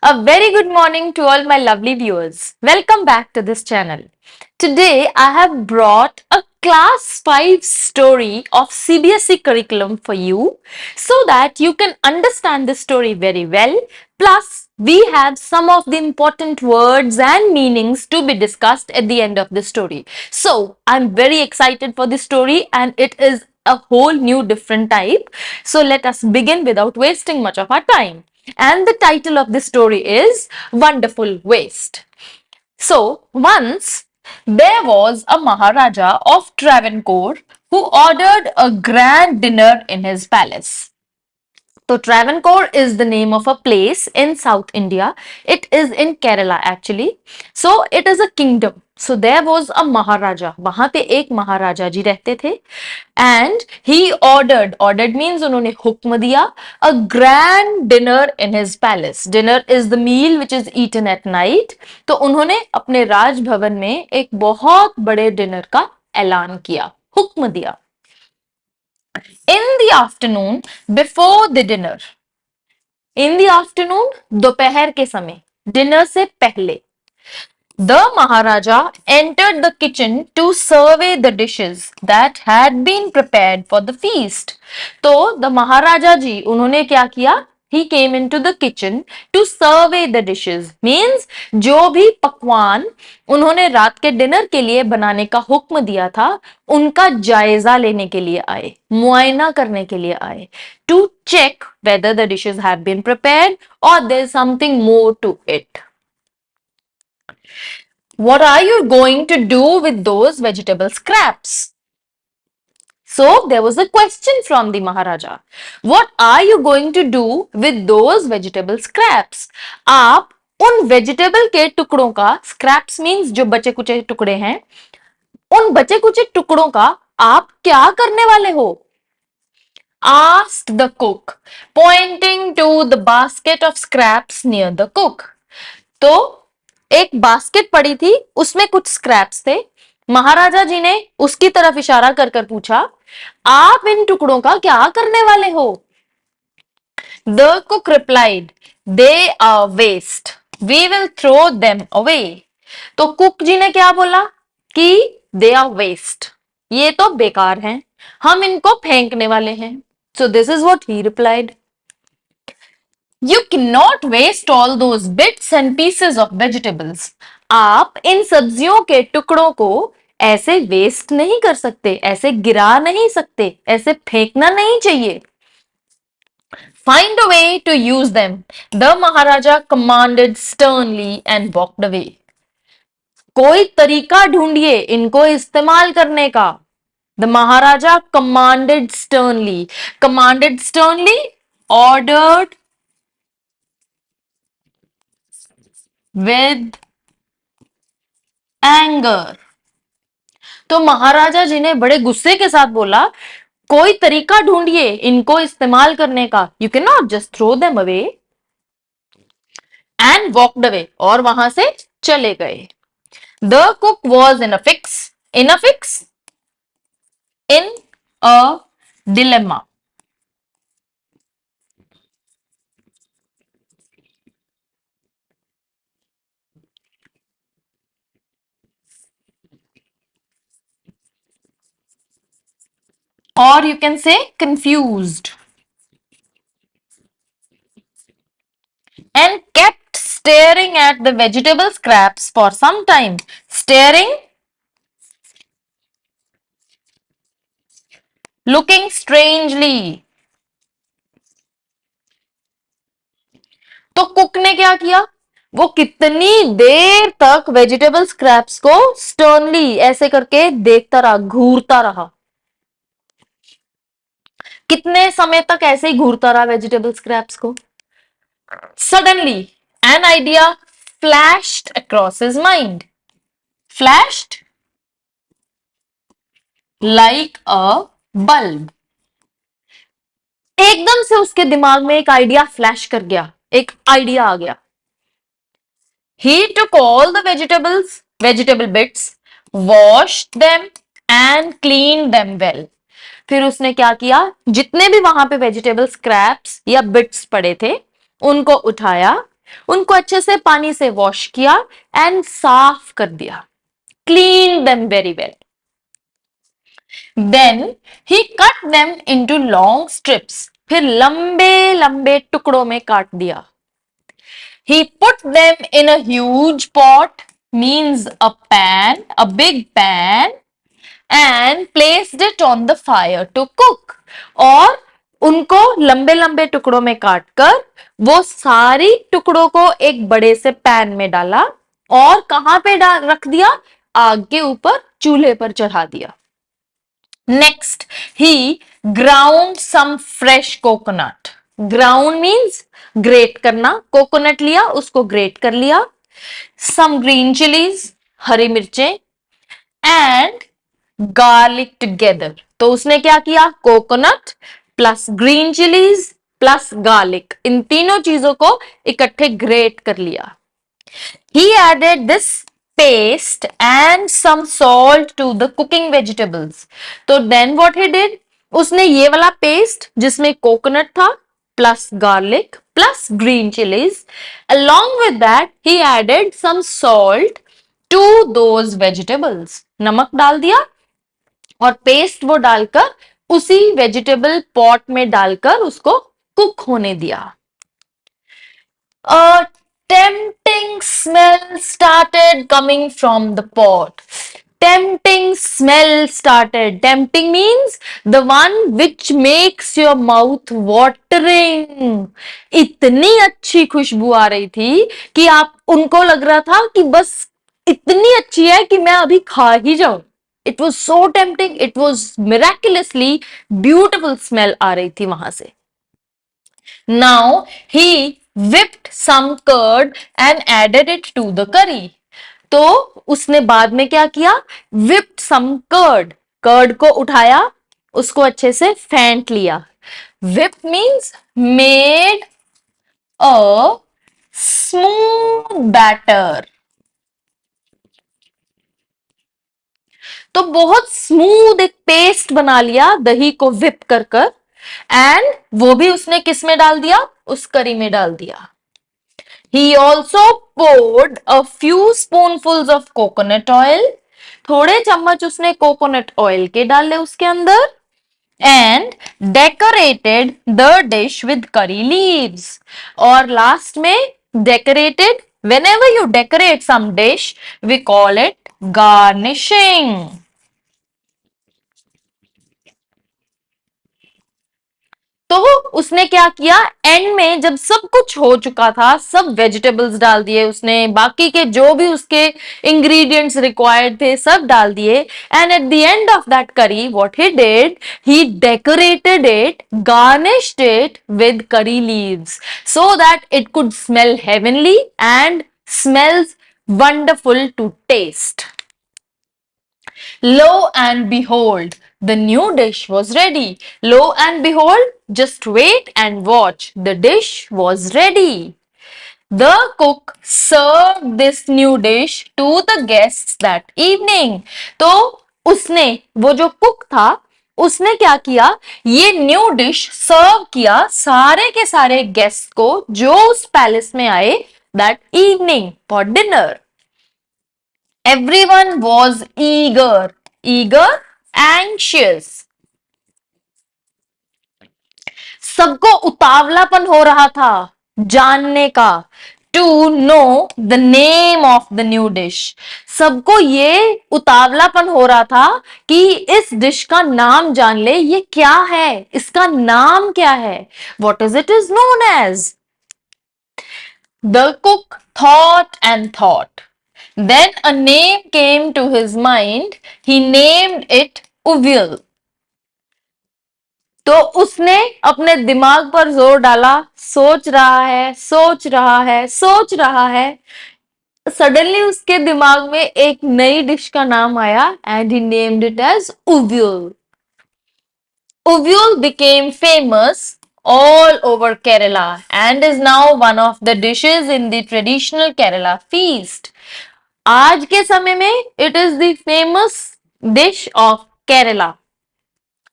A very good morning to all my lovely viewers. Welcome back to this channel. Today I have brought a class 5 story of CBSE curriculum for you so that you can understand the story very well. Plus, we have some of the important words and meanings to be discussed at the end of the story. So, I'm very excited for this story and it is a whole new different type. So, let us begin without wasting much of our time. And the title of the story is Wonderful Waste. So, once there was a Maharaja of Travancore who ordered a grand dinner in his palace. So Travancore is the name of a place in South India. It is in Kerala actually. So it is a kingdom. So there was a Maharaja. वहां पे एक महाराजा जी रहते थे. And he ordered means उन्होंने हुक्म दिया a grand dinner in his palace. Dinner is the meal which is eaten at night. तो उन्होंने अपने राजभवन में एक बहुत बड़े डिनर का ऐलान किया, हुक्म दिया. In the afternoon, before the dinner, in the afternoon, दोपहर के समय, dinner से पहले, the Maharaja entered the kitchen to survey the dishes that had been prepared for the feast. तो the Maharaja जी उन्होंने क्या किया? He came into the kitchen to survey the dishes. Means जो भी पकवान उन्होंने रात के डिनर के लिए बनाने का हुक्म दिया था, उनका जायजा लेने के लिए आए, मुआयना करने के लिए आए. To check whether the dishes have been prepared or there is something more to it. What are you going to do with those vegetable scraps? So there was a question from the Maharaja. What are you going to do with those vegetable scraps? आप उन vegetable के टुकड़ों का, scraps means जो बचे कुचे टुकड़े हैं, उन बचे कुचे टुकड़ों का आप क्या करने वाले हो? Asked the cook, pointing to the basket of scraps near the cook. तो एक बास्केट पड़ी थी, उसमें कुछ स्क्रैप्स थे. महाराजा जी ने उसकी तरफ इशारा कर कर पूछा, आप इन टुकड़ों का क्या करने वाले हो? The cook replied, they are waste. We will throw them away. तो कुक जी ने क्या बोला कि they are waste. ये तो बेकार हैं, हम इनको फेंकने वाले हैं. So this is what he replied. You cannot waste all those bits and pieces of vegetables. आप इन सब्जियों के टुकड़ों को ऐसे वेस्ट नहीं कर सकते, ऐसे गिरा नहीं सकते, ऐसे फेंकना नहीं चाहिए. Find a way to use them. The Maharaja commanded sternly and walked away. कोई तरीका ढूंढिए इनको इस्तेमाल करने का. The Maharaja commanded sternly. Commanded sternly, ordered with anger. तो महाराजा जी ने बड़े गुस्से के साथ बोला, कोई तरीका ढूंढिए इनको इस्तेमाल करने का. You can not just throw them away. And walked away, और वहां से चले गए. The cook was in a fix, in a dilemma. Or you can say confused. And kept staring at the vegetable scraps for some time. Staring, looking strangely. तो cook ने क्या किया? वो कितनी देर तक वेजिटेबल स्क्रैप्स को स्टर्नली ऐसे करके देखता रहा, घूरता रहा. कितने समय तक ऐसे ही घूरता रहा वेजिटेबल स्क्रैप्स को? Suddenly, an idea flashed across his mind. Flashed like a bulb. एकदम से उसके दिमाग में एक आइडिया फ्लैश कर गया, एक आइडिया आ गया. He took all the vegetable bits, washed them and cleaned them well. फिर उसने क्या किया? जितने भी वहां पे वेजिटेबल स्क्रैप्स या बिट्स पड़े थे, उनको उठाया, उनको अच्छे से पानी से वॉश किया एंड साफ कर दिया, clean them very well. Then he cut them into long strips, फिर लंबे लंबे टुकड़ों में काट दिया। He put them in a huge pot, means a pan, a big pan, and placed it on the fire to cook. और उनको लंबे लंबे टुकड़ों में काटकर वो सारी टुकड़ों को एक बड़े से पैन में डाला और कहां पे रख दिया? आग के ऊपर, चूल्हे पर चढ़ा दिया। Next, he ground some fresh coconut. Ground means grate करना, कोकोनट लिया, उसको ग्रेट कर लिया। Some green chilies, हरी मिर्चें, and garlic together. तो उसने क्या किया? Coconut plus green chillies plus garlic, इन तीनों चीजों को इकट्ठे ग्रेट कर लिया। He added this paste and some salt to the cooking vegetables. तो then what he did? उसने ये वाला पेस्ट जिसमें कोकोनट था plus garlic plus green chillies, along with that he added some salt to those vegetables. नमक डाल दिया और पेस्ट वो डालकर उसी वेजिटेबल पॉट में डालकर उसको कुक होने दिया। A tempting smell started coming from the pot. Tempting smell started. Tempting means the one which makes your mouth watering. इतनी अच्छी खुशबू आ रही थी कि आप उनको लग रहा था कि बस इतनी अच्छी है कि मैं अभी खा ही जाऊं। It was so tempting. It was miraculously beautiful smell आ रही थी वहां से। Now he whipped some curd and added it to the curry. तो उसने बाद में क्या किया? Whipped some curd. कर्ड को उठाया, उसको अच्छे से फेंट लिया। Whip means made a smooth batter. तो बहुत स्मूथ एक पेस्ट बना लिया दही को विप कर कर, एंड वो भी उसने किस में डाल दिया? उस करी में डाल दिया। He also poured a few spoonfuls of coconut oil. थोड़े चम्मच उसने कोकोनट ऑयल के डाले उसके अंदर, and decorated the dish with curry leaves. और लास्ट में decorated, whenever you decorate some dish, we call it garnishing. तो उसने क्या किया? एंड में जब सब कुछ हो चुका था, सब वेजिटेबल्स डाल दिए उसने, बाकी के जो भी उसके इंग्रेडिएंट्स रिक्वायर्ड थे सब डाल दिए, and at the end of that curry what he did, he decorated it, garnished it with curry leaves so that it could smell heavenly and smells wonderful to taste. Lo and behold, the new dish was ready. Lo and behold, just wait and watch. The dish was ready. The cook served this new dish to the guests that evening. तो उसने, वो जो cook था, उसने क्या किया? ये new dish सर्व किया सारे के सारे गेस्ट को जो उस पैलेस में आए that evening for dinner. Everyone was eager, anxious. सबको उतावलापन हो रहा था जानने का, to know the name of the new dish. सबको ये उतावलापन हो रहा था कि इस डिश का नाम जान ले, ये क्या है, इसका नाम क्या है, what is it is known as. The cook thought and thought. Then a name came to his mind. He named it Uvial. तो उसने अपने दिमाग पर जोर डाला, सोच रहा है, सोच रहा है, सोच रहा है। सडनली उसके दिमाग में एक नई डिश का नाम आया and he named it as Uvial. Uvial became famous all over Kerala and is now one of the dishes in the traditional Kerala feast. आज के समय में it is the famous dish of Kerala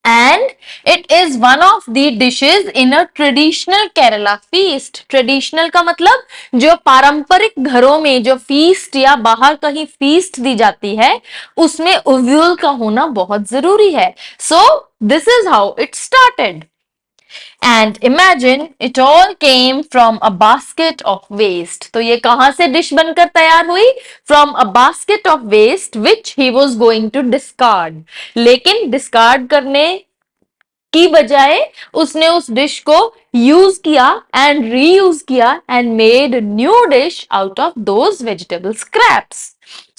and it is one of the dishes in a traditional Kerala feast. Traditional का मतलब जो पारंपरिक घरों में जो feast या बाहर कहीं feast दी जाती है उसमें उव्यूल का होना बहुत जरूरी है. So this is how it started. And imagine it all came from a basket of waste. तो ये कहां से डिश बनकर तैयार हुई? From a basket of waste which he was going to discard. लेकिन डिस्कार्ड करने की बजाय उसने उस डिश को यूज किया एंड रीयूज किया and made new dish out of those vegetable scraps.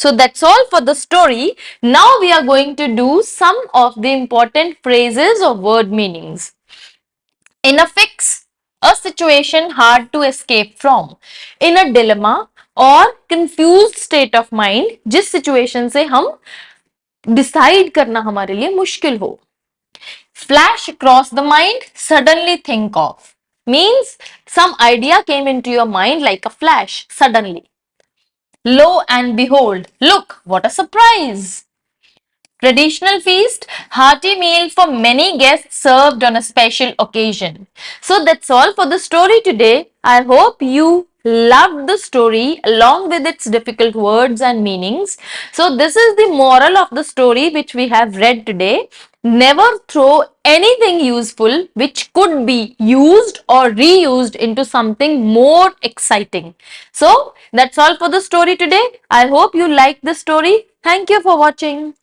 So that's all for the story. Now we are going to do some of the important phrases or word meanings. In a fix, a situation hard to escape from. In a dilemma or confused state of mind, जिस situation से हम decide करना हमारे लिए मुश्किल हो. Flash across the mind, suddenly think of. Means some idea came into your mind like a flash, suddenly. Lo and behold, look, what a surprise! Traditional feast, hearty meal for many guests served on a special occasion. So that's all for the story today. I hope you loved the story along with its difficult words and meanings. So this is the moral of the story which we have read today. Never throw anything useful which could be used or reused into something more exciting. So that's all for the story today. I hope you liked the story. Thank you for watching.